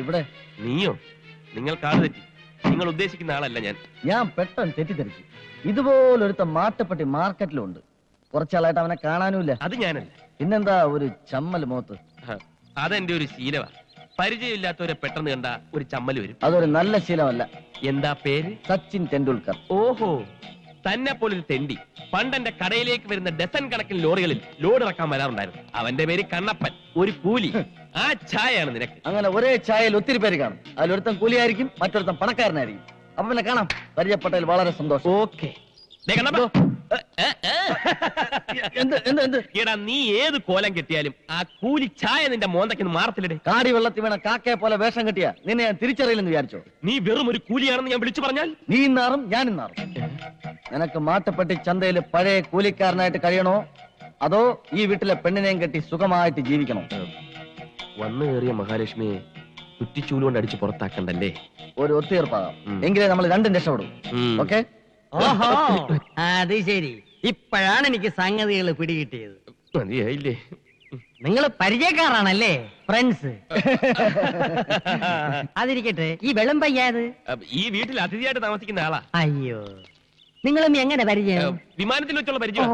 ഇവിടെ? നീയോ? നിങ്ങൾക്ക് തെറ്റി. നിങ്ങൾ ഉദ്ദേശിക്കുന്ന ആളല്ല ഞാൻ. ഞാൻ പെട്ടെന്ന് തെറ്റിദ്ധരിച്ചു. ഇതുപോലൊരുത്ത മാട്ടപ്പെട്ടി മാർക്കറ്റിലുണ്ട്. കുറച്ചാളായിട്ട് അവനെ കാണാനുമില്ല. അത് ഞാനല്ല. പിന്നെന്താ ഒരു ചമ്മൽ മുഖത്ത്? അതെന്റെ ഒരു ശീലമാ. പരിചയമില്ലാത്തവരെ പെട്ടെന്ന് കണ്ട ഒരു ചമ്മൽ വരും. അതൊരു നല്ല ശീലമല്ല. എന്താ പേര്? സച്ചിൻ ടെണ്ടുൽക്കർ. ഓഹോ, തന്നെ പോലൊരു തെണ്ടി പണ്ട് എന്റെ കടയിലേക്ക് വരുന്ന ഡസൻ കണക്കിന് ലോറികളിൽ ലോഡ് ഇറക്കാൻ വരാറുണ്ടായിരുന്നു. അവന്റെ പേര് കണ്ണപ്പൻ, ഒരു കൂലി. ആ ചായയാണ് നിനക്ക്. അങ്ങനെ ഒരേ ചായയിൽ ഒത്തിരി പേര് കാണും. അതിലൊരുത്തൻ കൂലിയായിരിക്കും, മറ്റൊരുത്തൻ പണക്കാരനായിരിക്കും. അപ്പൊ പിന്നെ കാണാം. പരിചയപ്പെട്ടതിൽ വളരെ സന്തോഷം. ഓക്കെ. എടാ, നീ ഏത് കോലം കെട്ടിയാലും ആ കൂലി ചായ നിന്റെ മോന്തയ്ക്ക് മാറത്തില്ലേ? കാടി വെള്ളത്തിൽ വീണ കാക്കയെ പോലെ വേഷം കെട്ടിയ നിന്നെ ഞാൻ തിരിച്ചറിയില്ലെന്ന് വിചാരിച്ചോ? നീ വെറും ഒരു കൂലിയാണെന്ന് ഞാൻ വിളിച്ചു പറഞ്ഞാൽ നീ ഇന്നാറും ഞാൻ ഇന്നാറും. നിനക്ക് മാട്ടപ്പെട്ടി ചന്തയിൽ പഴയ കൂലിക്കാരനായിട്ട് കഴിയണോ, അതോ ഈ വീട്ടിലെ പെണ്ണിനെയും കെട്ടി സുഖമായിട്ട് ജീവിക്കണോ? വന്നു കയറിയ മഹാലക്ഷ്മിയെ കുറ്റിച്ചൂലുകൊണ്ട് അടിച്ച് പുറത്താക്കണ്ടല്ലേ? ഒരു ഒത്തുതീർപ്പാകാം. എങ്കിലേ നമ്മൾ രണ്ടും രക്ഷപ്പെടും. ഓക്കെ? ഓഹോ, അത് ശരി. ഇപ്പോഴാണ് എനിക്ക് സംഗതികൾ പിടികിട്ടിയത്. മതിയായില്ലേ? നിങ്ങൾ പരിചയക്കാരാണല്ലേ, ഫ്രണ്ട്സ്? അതിരിക്കട്ടെ, ഈ വെള്ളം പയ്യാത് ഈ വീട്ടിൽ അതിഥിയായിട്ട് താമസിക്കുന്ന ആളാ. അയ്യോ, നിങ്ങളും എങ്ങനെ പരിചയം? വിമാനത്തിൽ വെച്ചുള്ള പരിചയം.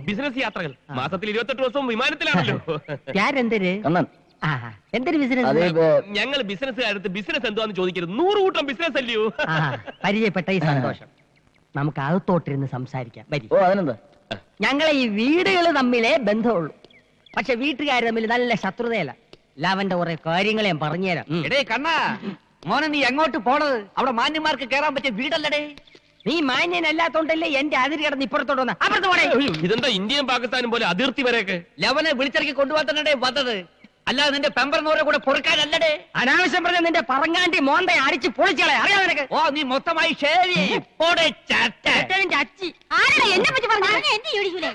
ബിസിനസ് യാത്രകൾ മാസത്തിൽ 28 ദിവസവും വിമാനത്തിലാണല്ലോ. എന്തൊരു കണ്ണൻ, എന്തൊരു ബിസിനസ്? ഞങ്ങൾ ബിസിനസ്സുകാരത്ത് ബിസിനസ് എന്താന്ന് ചോദിക്കരുത്. 100 കൂട്ടം ബിസിനസ് അല്ലയോ? പരിചയപ്പെട്ട ഈ സന്തോഷം. നമുക്ക് അകത്തോട്ടിരുന്ന് സംസാരിക്കാം. ഓ, അതിനെന്താ? ഞങ്ങളെ ഈ വീടുകൾ തമ്മിലേ ബന്ധമുള്ളൂ. പക്ഷെ വീട്ടുകാർ തമ്മിൽ നല്ല ശത്രുതയല്ല. ലാവന്റെ കുറെ കാര്യങ്ങൾ ഞാൻ പറഞ്ഞുതരാം. എടേ കണ്ണാ, മോനെ നീ എങ്ങോട്ട് പോണത്? അവിടെ മാന്യന്മാർക്ക് കേറാൻ പറ്റിയ വീടല്ലടേ. നീ മാന്യനല്ലാത്തോണ്ടല്ലേ എന്റെ അതിര് കിടന്ന് ഇപ്പുറത്തോട്ട് വന്ന. അപ്പുറത്ത് പോണേ. ഇതെന്താ ഇന്ത്യയും പാകിസ്ഥാനും പോലെ അതിർത്തി വരെയൊക്കെ? ലവനെ വിളിച്ചിറക്കി കൊണ്ടുപോകാൻ തന്നെ വന്നത്, അല്ലാതെ നിന്റെ പെമ്പറിനോരെ കൂടെ പൊറുക്കാനല്ലടേ. അനാവശ്യം പറഞ്ഞ നിന്റെ പറങ്ങാണ്ടി മോന്തെ അടിച്ച് പൊളിച്ചളെ. അറിയാം നിനക്ക്? ഓ, നീ മൊത്തമായി ശരി. അച്ചി ആരാ എന്നെ പറ്റി പറഞ്ഞു? എന്നെ ചോദിക്കൂലേ?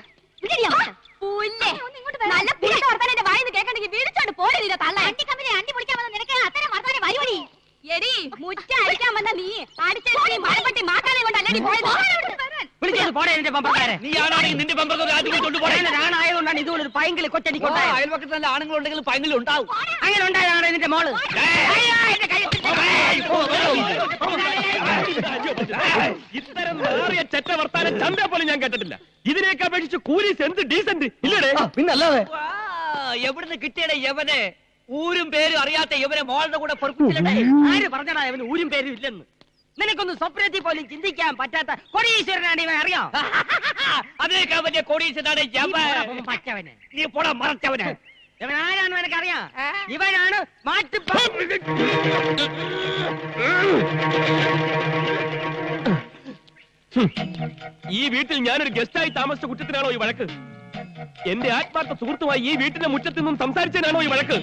നല്ല പുളിച്ച വർത്താനം എന്റെ വായിന്ന് കേൾക്കണ്ടെങ്കിൽ വീടിച്ചോണ്ട് പോലെ നീ തള്ള. അണ്ടി കമ്പനി അണ്ടി പൊളിക്കാൻ വന്ന നിനക്ക് അത്തരം വർത്താനം വരുവടി. എടി മുറ്റ അടിക്കാൻ വന്ന നീ അടിച്ചെടുത്ത് മരപ്പെട്ടി മാക്കാനെ കൊണ്ടല്ലേ പോയത്? വിളിച്ചത് പോടെ എന്റെ പമ്പക്കാരെ. നീ ആണാണെങ്കിൽ നിന്റെ പെമ്പറൊക്കെ ആദ്യം കൊണ്ടുപോകണേ. ഞാനായതുകൊണ്ടാണ് ഇതുപോലൊരു പൈങ്കിളി കൊച്ചടിക്കൊണ്ടായത്. അയൽവക്കത്ത് നല്ല ആണുങ്ങളുണ്ടെങ്കിൽ പൈങ്കിലും ഉണ്ടാവും. അങ്ങനെ ഉണ്ടായതാണ് നിന്റെ മോള്. ഇത്തരം മാറിയ ചെറ്റ വർത്താനം ചന്ത പോലെ ഞാൻ കേട്ടിട്ടില്ല. ഇതിനേക്ക് അപേക്ഷിച്ച് കൂലീസ് എന്ത് ഡീസന്റ് ഇല്ലടേ? പിന്നല്ലാതെ. എവിടുന്ന് കിട്ടിയടേ യവനെ? ഊരും പേരും അറിയാത്ത യവനെ മോളുടെ കൂടെ പൊറുപ്പിച്ചില്ലേ? ആര് പറഞ്ഞടാ അവന് ഊരും പേരും ഇല്ലെന്ന്? നിനക്കൊന്ന് സ്വപ്നത്തിൽ പോലും ചിന്തിക്കാൻ പറ്റാത്ത കോടീശ്വരനാണ് ഇവൻ. അറിയാം? അതിനേക്കാൾ വലിയ കോടീശ്വരനാണ് യവൻ. പറ്റവന്. നീ പോടാ മറച്ചവന്. ഇവൻ ആരാണെന്ന് എനിക്കറിയാം. ഇവനാണ് ഈ വീട്ടിൽ ഞാനൊരു ഗസ്റ്റായി താമസിച്ച കുറ്റത്തിനാണോ ഈ വഴക്ക്? എന്റെ ആത്മാർത്ഥ സുഹൃത്തുമായി ഈ വീട്ടിന്റെ മുറ്റത്ത് നിന്നും സംസാരിച്ചതിനാണോ ഈ വഴക്ക്?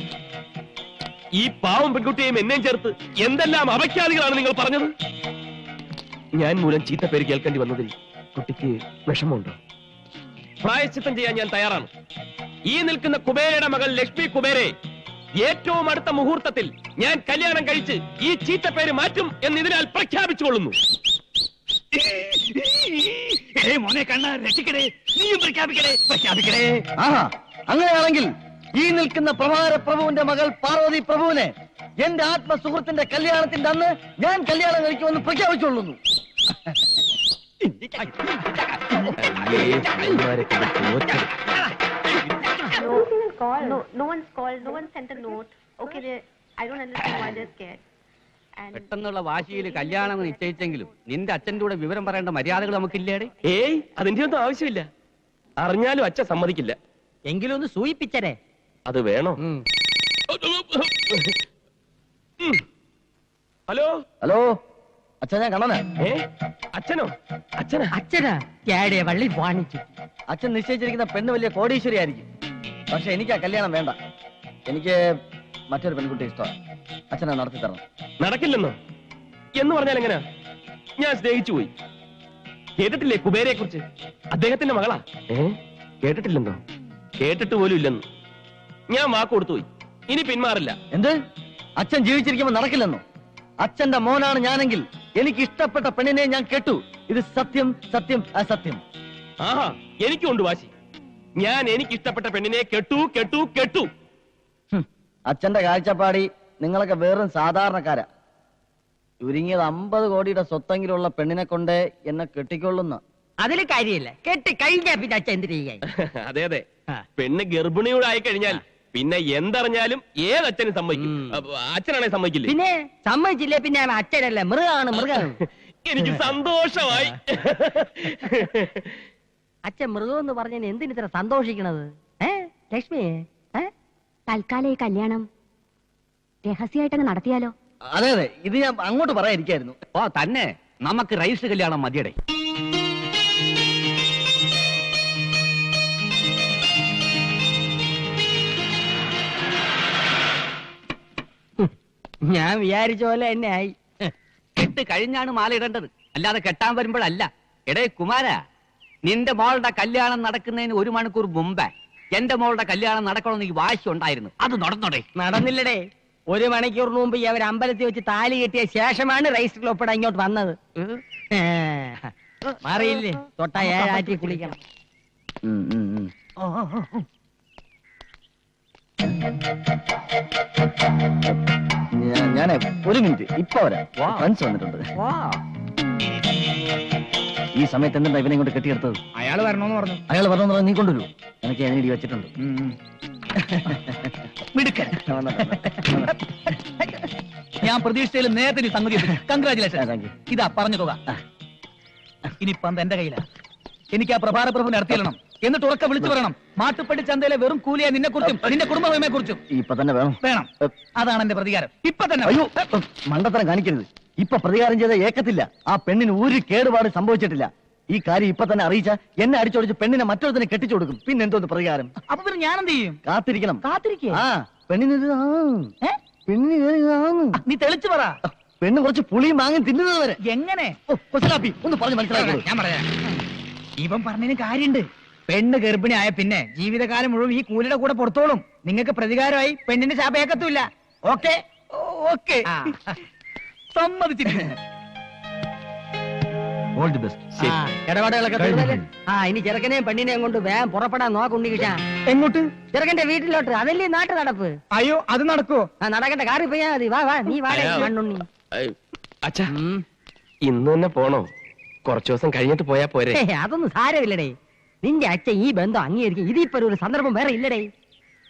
ഈ പാവം പെൺകുട്ടിയെയും എന്നെയും ചേർത്ത് എന്തെല്ലാം അപഖ്യാതികളാണ് നിങ്ങൾ പറഞ്ഞത്? ഞാൻ മൂലം ചീത്ത പേര് കേൾക്കേണ്ടി വന്നതിൽ കുട്ടിക്ക് വിഷമമുണ്ടോ? പ്രായശ്ചിത്തം ചെയ്യാൻ ഞാൻ തയ്യാറാണ്. ഈ നിൽക്കുന്ന കുബേരയുടെ മകൾ ലക്ഷ്മി കുബേരെ ഏറ്റവും അടുത്ത മുഹൂർത്തത്തിൽ ഞാൻ കല്യാണം കഴിച്ച് ഈ ചീത്ത പേര് മാറ്റും എന്ന് ഇതിനാൽ പ്രഖ്യാപിച്ചുകൊള്ളുന്നു. മോനെ കണ്ണ രക്ഷിക്കടേ, നീയും പ്രഖ്യാപിക്കടേ. അങ്ങനെയാണെങ്കിൽ ഈ നിൽക്കുന്ന പ്രഭാര പ്രഭുവിന്റെ മകൾ പാർവതി പ്രഭുവിനെ എന്റെ ആത്മസുഹൃത്തിന്റെ കല്യാണത്തിന്റെ അന്ന് ഞാൻ കല്യാണം കഴിക്കുമെന്ന് പ്രഖ്യാപിച്ചുകൊള്ളുന്നു. No one's called. No one sent a note. Okay, I don't understand why they're scared. പെട്ടെന്നുള്ള വാശിയിൽ കല്യാണം നിശ്ചയിച്ചെങ്കിലും നിന്റെ അച്ഛൻ്റെ കൂടെ വിവരം പറയേണ്ട മര്യാദകൾ നമുക്കില്ലേടെ? ഏയ്, അതിന്റെ ഒന്നും ആവശ്യമില്ല. അറിഞ്ഞാലും അച്ഛൻ സമ്മതിക്കില്ല. എങ്കിലും ഒന്ന് സൂയിപ്പിച്ചരേ. അത് വേണോ? ഹലോ ഹലോ, അച്ഛൻ ഞാൻ കണ്ണനാ. അച്ഛനോ? അച്ഛനാ കേടിയ വള്ളി വാണിച്ചു. അച്ഛൻ നിശ്ചയിച്ചിരിക്കുന്ന പെണ്ണ് വലിയ കോടീശ്വരി ആയിരിക്കും. പക്ഷെ എനിക്ക് ആ കല്യാണം വേണ്ട. എനിക്ക് മറ്റൊരു പെൺകുട്ടി ഇഷ്ടമാണ്. അച്ഛനെ നടത്തി തരണം. നടക്കില്ലെന്നോ? എന്ന് പറഞ്ഞാൽ എങ്ങനെയാ? ഞാൻ സ്നേഹിച്ചു പോയി. കേട്ടിട്ടില്ലേ കുബേരയെ കുറിച്ച്? അദ്ദേഹത്തിന്റെ മകളാ. കേട്ടിട്ടില്ലെന്നോ? കേട്ടിട്ട് പോലും ഇല്ലെന്ന്. ഞാൻ വാക്ക് കൊടുത്തു പോയി. ഇനി പിന്മാറില്ല. എന്ത്? അച്ഛൻ ജീവിച്ചിരിക്കുമ്പോൾ നടക്കില്ലെന്നോ? അച്ഛന്റെ മോനാണ് ഞാനെങ്കിൽ എനിക്ക് ഇഷ്ടപ്പെട്ട പെണ്ണിനെ ഞാൻ കെട്ടു. ഇത് സത്യം, സത്യം, അസത്യം. ആഹാ, എനിക്കുണ്ട് വാശി. ഞാൻ എനിക്ക് ഇഷ്ടപ്പെട്ട പെണ്ണിനെ കെട്ടു. അച്ഛന്റെ കാഴ്ചപ്പാടി നിങ്ങളൊക്കെ വെറും സാധാരണക്കാരാ. ചുരുങ്ങിയത് 50 കോടിയുടെ സ്വത്തെങ്കിലുള്ള പെണ്ണിനെ കൊണ്ട് എന്നെ കെട്ടിക്കൊള്ളുന്ന. അതിൽ കാര്യമില്ല, കെട്ടി കഴിഞ്ഞാ പിന്നെ അച്ഛൻ എന്ത് ചെയ്യാൻ? അതെ അതെ, പെണ്ണ് ഗർഭിണിയോട് ആയി കഴിഞ്ഞാൽ പിന്നെ എന്തറിഞ്ഞാലും ഏതച്ഛനും സമ്മതിക്കും. അച്ഛനാണെ സമ്മതിക്കില്ലേ? പിന്നെ സമ്മതിച്ചില്ലേ പിന്നെ അച്ഛനല്ല, മൃഗാണ് മൃഗാണ്. എനിക്ക് സന്തോഷമായി. അച്ഛൻ മൃഗം എന്ന് പറഞ്ഞതിന് എന്തിനിത്ര സന്തോഷിക്കണത്? ലക്ഷ്മി, തൽക്കാലം ഈ കല്യാണം രഹസ്യമായിട്ടങ്ങ് നടത്തിയാലോ? അതെ അതെ, ഇത് ഞാൻ അങ്ങോട്ട് പറയാതിരിക്കായിരുന്നു. ഓ തന്നെ, നമുക്ക് രജിസ്റ്റർ കല്യാണം മതിയടേ. ഞാൻ വിചാരിച്ച പോലെ തന്നെ ആയി. കെട്ട് കഴിഞ്ഞാണ് മാല ഇടേണ്ടത്, അല്ലാതെ കെട്ടാൻ വരുമ്പോഴല്ല. എടേ കുമാര, നിന്റെ മോളുടെ കല്യാണം നടക്കുന്നതിന് 1 മണിക്കൂർ മുമ്പേ എന്റെ മോളുടെ കല്യാണം നടക്കണമെന്ന് ഈ വാശി ഉണ്ടായിരുന്നു. അത് നടന്നോടെ? നടന്നില്ലടേ. 1 മണിക്കൂറിന് മുമ്പ് അവർ അമ്പലത്തിൽ വെച്ച് താലി കെട്ടിയ ശേഷമാണ് രജിസ്റ്ററിൽ ഒപ്പിടാൻ ഇങ്ങോട്ട് വന്നത്. മാറിയില്ലേ? തൊട്ട 7 ആറ്റി കുളിക്കണം. ഞാനേ 1 മിനിറ്റ്, ഇപ്പൊ വരാം. ഫ്രണ്ട്സ് വന്നിട്ടുണ്ട്. ഈ സമയത്ത് എന്താ ഇവനെ കൊണ്ട് കെട്ടിയെടുത്തത്? അയാൾ വരണോന്ന് പറഞ്ഞു. അയാൾ പറഞ്ഞ നീ കൊണ്ടുവരൂ, എനിക്ക് ഞാൻ ഇടി വെച്ചിട്ടുണ്ട്. മിടുക്കൻ. ഞാൻ പ്രതീക്ഷിച്ചതിൽ നേരത്തെ സംഗതി. കൺഗ്രാചുലേഷൻ. ഇതാ പറഞ്ഞ തുക. ഇനിയിപ്പം എന്റെ കയ്യിലാണ്. എനിക്ക് ആ പ്രഭാര പ്രഭുവിനെ നടത്തിയിരണം, എന്നിട്ട് ഉറക്കെ വിളിച്ചു പറയണം, മാട്ടുപ്പള്ളി ചന്തയിലെ വെറും കൂലിയെ നിന്നെ കുറിച്ചും നിന്റെ കുടുംബമയെ കുറിച്ചും. ഇപ്പൊ തന്നെ വേണം. വേണം, അതാണ് എന്റെ പ്രതികാരം. ഇപ്പൊ തന്നെ. അയ്യോ, മണ്ടത്തരം കാണിക്കരുത്. ഇപ്പൊ പ്രതികാരം ചെയ്ത ഏക്കത്തില്ല. ആ പെണ്ണിന് ഒരു കേടുപാട് സംഭവിച്ചിട്ടില്ല. ഈ കാര്യം ഇപ്പൊ തന്നെ അറിയിച്ച എന്നെ അടിച്ചോടിച്ച് പെണ്ണിനെ മറ്റൊരുത്തിനെ കെട്ടിച്ചു കൊടുക്കും. പിന്നെ എന്തോന്ന് പ്രതികാരം? അപ്പൊ പിന്നെ ഞാൻ എന്ത് ചെയ്യും? കാത്തിരിക്കണം. കാത്തിരിക്കേ? ആ പെണ്ണിന് നീ തെളിച്ചു പറ. പെണ്ണ് കുറച്ച് പുളിയും വാങ്ങി തിന്നുന്നത് വരെ. എങ്ങനെ? ഒന്ന് പറഞ്ഞു മനസ്സിലാക്കി. ഞാൻ പറയാം. ഇവൻ പറഞ്ഞതിന് കാര്യണ്ട്. പെണ്ണ് ഗർഭിണി ആയ പിന്നെ ജീവിതകാലം മുഴുവൻ ഈ കൂലിയുടെ കൂടെ പുറത്തോളും. നിങ്ങൾക്ക് പ്രതികാരമായി പെണ്ണിന്റെ ശാപേക്കത്തുമില്ല. ഓക്കെ ഓക്കെ, സമ്മതിച്ചിരിക്കുന്നു. All the best. ഇടപാടുകളൊക്കെ തീർന്നല്ലേ? ഇനി ചെറുക്കനെയും പെണ്ണിനെയും കൊണ്ട് വേഗം പുറപ്പെടാൻ നോക്കുണ്ടി കിട്ടാ. എങ്ങോട്ട്? ചെറുക്കന്റെ വീട്ടിലോട്ട്. അതല്ലേ നാട്ടു നടപ്പ്. അയ്യോ, അത് നടക്കോ? നടക്കണ്ട, കാറി പോയാ മതി. വാ വാ, നീ വാടേ മണ്ണുണ്ണി. അച്ഛാ, ഇന്ന് തന്നെ പോണോ? കുറച്ചു ദിവസം കഴിഞ്ഞിട്ട് പോയാ പോരെ? അതൊന്നും സാരമില്ലടേ. നിന്റെ അച്ഛൻ ഈ ബന്ധം അംഗീകരിക്കും. ഇതിപ്പോ ഒരു സന്ദർഭം വേറെ ഇല്ലടേ.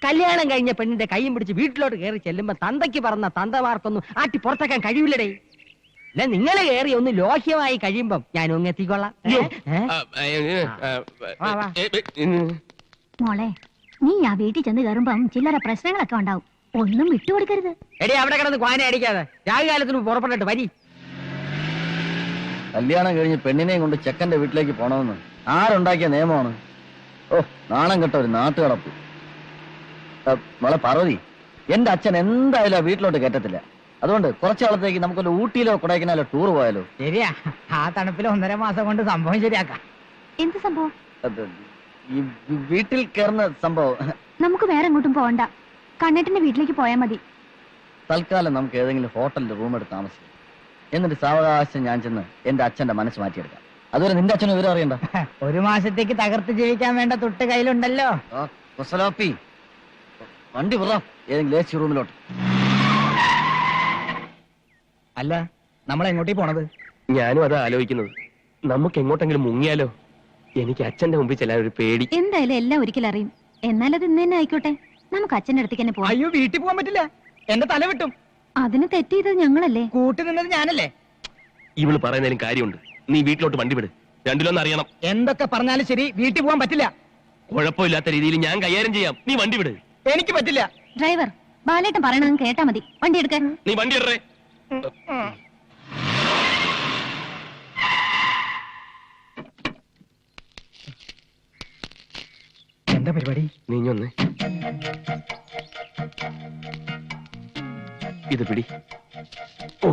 കല്യാണം കഴിഞ്ഞ പെണ്ണിന്റെ കൈയും പിടിച്ച് വീട്ടിലോട്ട് കയറി ചെല്ലുമ്പോ തന്തയ്ക്ക് പറഞ്ഞ തന്തമാർക്കൊന്നും ആട്ടി പുറത്താക്കാൻ കഴിയില്ലടേ. നിങ്ങളെ കയറി ഒന്ന് ലോഹ്യമായി കഴിയുമ്പം ഞാൻ ഒന്ന് എത്തിക്കൊള്ളാം. മോളെ, നീ ആ വീട്ടിൽ ചെന്ന് കയറുമ്പം ചില്ലറ പ്രശ്നങ്ങളൊക്കെ ഉണ്ടാവും. ഒന്നും വിട്ടുകൊടുക്കരുത്. എടി, അവിടെ കിടന്ന് ക്വാന അടിക്കാതെ രാഹുകാലത്തിന് പുറപ്പെട്ടിട്ട് വരി. കല്യാണം കഴിഞ്ഞ് പെണ്ണിനെയും കൊണ്ട് ചെക്കന്റെ വീട്ടിലേക്ക് പോണമെന്ന് ആരുണ്ടാക്കിയ നിയമമാണ്? ഓ, നാണം കെട്ട ഒരു നാട്ടുകടപ്പ്. മോളെ പാർവതി, എന്റെ അച്ഛൻ എന്തായാലും ആ വീട്ടിലോട്ട് കയറ്റത്തില്ല. അതുകൊണ്ട് കുറച്ചു കാലത്തേക്ക് നമുക്കൊരു ഊട്ടിയിലോ കൊടൈക്കനാലോ ടൂർ പോയാലോ? ശരിയാ, ആ തണുപ്പിൽ 1.5 മാസം കൊണ്ട് സംഭവം ശരിയാക്കാം. എന്ത് സംഭവം? ഈ വീട്ടിൽ കയറുന്ന സംഭവം. നമുക്ക് വേറെ എങ്ങോട്ടും പോകണ്ട, കണ്ണേട്ടന്റെ വീട്ടിലേക്ക് പോയാൽ മതി. തൽക്കാലം നമുക്ക് ഏതെങ്കിലും ഹോട്ടലിൽ റൂം എടുത്ത് താമസിക്കാം. എന്നിട്ട് സാവകാശം ഞാൻ ചെന്ന് എന്റെ അച്ഛന്റെ മനസ്സ് മാറ്റിയെടുക്കാം. അതുവരെ നിന്റെ അച്ഛനും വിവരം അറിയണ്ട. 1 മാസത്തേക്ക് തകർത്ത് ജീവിക്കാൻ വേണ്ട തൊട്ട് കയ്യിലുണ്ടല്ലോ. വണ്ടി വിടാം ഏതെങ്കിലും AC റൂമിലോട്ട്. അല്ല, നമ്മൾ എങ്ങോട്ടേ പോണത്? ഞാനും അതാ ആലോചിക്കുന്നത്. നമുക്ക് എങ്ങോട്ടെങ്കിലും മുങ്ങിയാലോ? എനിക്ക് അച്ഛന്റെ മുമ്പിൽ ചെല്ലാൻ ഒരു പേടി. എന്തായാലും എല്ലാം ഒരിക്കലും അറിയും. എന്നാലത് ഇന്ന് തന്നെ ആയിക്കോട്ടെ, നമുക്ക് അച്ഛന്റെ അടുത്തേക്ക് തന്നെ പോവാം. അയ്യോ, വീട്ടിൽ പോകാൻ പറ്റില്ല, എന്റെ തല വിട്ടും. അതിന് തെറ്റ് ചെയ്തത് ഞങ്ങളല്ലേ? കൂട്ടി നിന്നത് ഞാനല്ലേ? ഇവള് പറയുന്നതിലും കാര്യമുണ്ട്. നീ വീട്ടിലോട്ട് വണ്ടി വിട്. രണ്ടിലൊന്നും അറിയണം. എന്തൊക്കെ പറഞ്ഞാലും ശരി, വീട്ടിൽ പോകാൻ പറ്റില്ല. കുഴപ്പമില്ലാത്ത രീതിയിൽ ഞാൻ കൈകാര്യം ചെയ്യാം. നീ വണ്ടി വിട്. എനിക്ക് പറ്റില്ല. ഡ്രൈവർ, ബാലേട്ടൻ പറയണത് കേട്ടാ മതി. വണ്ടി എടുക്കാൻ. നീ വണ്ടി ഇടറേ. എന്താ പരിപാടി? നീഞ്ഞൊന്ന് ഇത് പിടി. ഓ,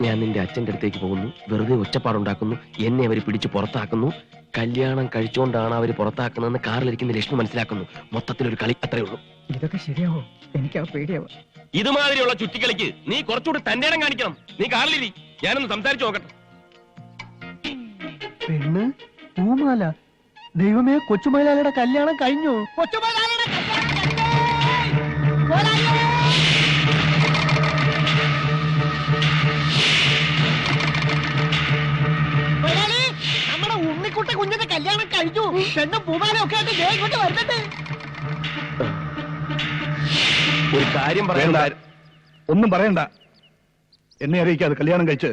ഞാൻ നിന്റെ അച്ഛന്റെ അടുത്തേക്ക് പോകുന്നു. വെറുതെ ഒച്ചപ്പാടുണ്ടാക്കുന്നു. എന്നെ അവര് പിടിച്ച് പുറത്താക്കുന്നു. കല്യാണം കഴിച്ചുകൊണ്ടാണ് അവര് പുറത്താക്കുന്നതെന്ന് കാറിലിരിക്കുന്ന ലക്ഷ്മി മനസ്സിലാക്കുന്നു. മൊത്തത്തിലൊരു കളി, അത്രേ ഉള്ളൂ. ഇതൊക്കെ ശരിയാവോ? എനിക്ക് പേടിയാവോ? ഇതുമാതിരിയുള്ള ചുറ്റിക്കളിക്ക് നീ കുറച്ചുകൂടി തന്റെ ഇടം കാണിക്കണം. നീ കാറിലിരി, ഞാനൊന്ന് സംസാരിച്ചു നോക്കട്ടെ. പെണ്ണ് പൂമാല. ദൈവമേ, കൊച്ചുമലയാളിയുടെ കല്യാണം കഴിഞ്ഞു. കൊച്ചുമലയാളിയുടെ കല്യാണം കഴിഞ്ഞു. ഉണ്ണിക്കുട്ടി കുഞ്ഞിന്റെ കല്യാണം കഴിഞ്ഞു. പെണ്ണും പൂമാലും ഒക്കെ ആയിട്ട് ദേ ഇങ്ങോട്ട് വരുന്നുണ്ട്. ഒരു കാര്യം പറയണ്ട. ഒന്നും പറയണ്ട. എന്നെ അറിയിക്കാതെ കല്യാണം കഴിച്ച്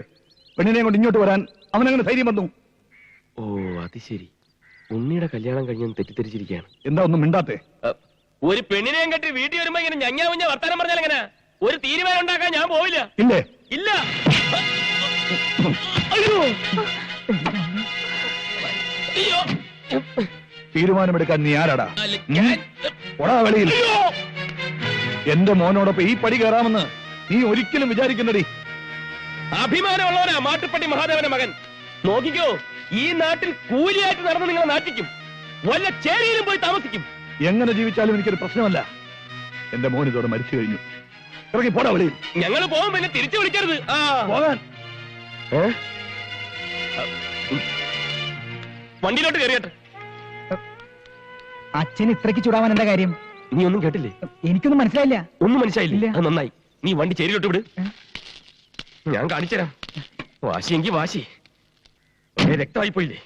പെണ്ണിനെ കൊണ്ട് ഇങ്ങോട്ട് വരാൻ അവനങ്ങനെ ധൈര്യം വന്നു. ഓ അത് ശരി, ഉണ്ണിയുടെ കല്യാണം കഴിഞ്ഞെന്ന് തെറ്റിദ്ധരിച്ചിരിക്കുകയാണ്. എന്താ ഒന്നും മിണ്ടാത്തെ? ഒരു പെണ്ണിനെയും കെട്ടി വീട്ടിൽ വരുമ്പോ ഇങ്ങനെ ഞഞ്ഞാ മുഞ്ഞ വർത്താനം പറഞ്ഞാൽ എങ്ങനെ? ഒരു തീരുമാനം ഉണ്ടാക്കാൻ ഞാൻ പോവില്ല. ഇല്ലേ? ഇല്ല. അയ്യോ, തീരുമാനമെടുക്കാൻ നീ ആരാടാ? ഒടാ വെളിയിൽ. എന്റെ മോനോടൊപ്പം ഈ പടി കയറാമെന്ന് നീ ഒരിക്കലും വിചാരിക്കുന്നടി. അഭിമാനമുള്ളവനാ മാട്ടുപ്പെട്ടി മഹാദേവന്റെ മകൻ. നോക്കിക്കോ, ഈ നാട്ടിൽ കൂലിയായിട്ട് നടന്ന് നിങ്ങളെ നാട്ടിക്കും. വല്ല ചേരിയിലും പോയി താമസിക്കും. എങ്ങനെ ജീവിച്ചാലും എനിക്കൊരു പ്രശ്നമല്ല. എന്റെ മോൻ ഇതോടെ മരിച്ചു കഴിഞ്ഞു. ഇറങ്ങി പോടാ വെളിയിൽ. ഞങ്ങൾ പോകും, പിന്നെ തിരിച്ചു വിളിക്കരുത്. പോകാൻ വണ്ടിയിലോട്ട് കയറിയട്ടെ. അച്ഛൻ ഇത്രയ്ക്ക് ചൂടാവാൻ എന്താ കാര്യം? നീ ഒന്നും കേട്ടില്ലേ? എനിക്കൊന്നും മനസ്സിലായില്ല. ഒന്നും മനസ്സിലായില്ലേ? അത് നന്നായി. നീ വണ്ടി ചേരിയിലോട്ട് വിട്, ഞാൻ കാണിച്ചു തരാം. വാശിയെങ്കി വാശി. രക്തമായി പോയില്ലേ?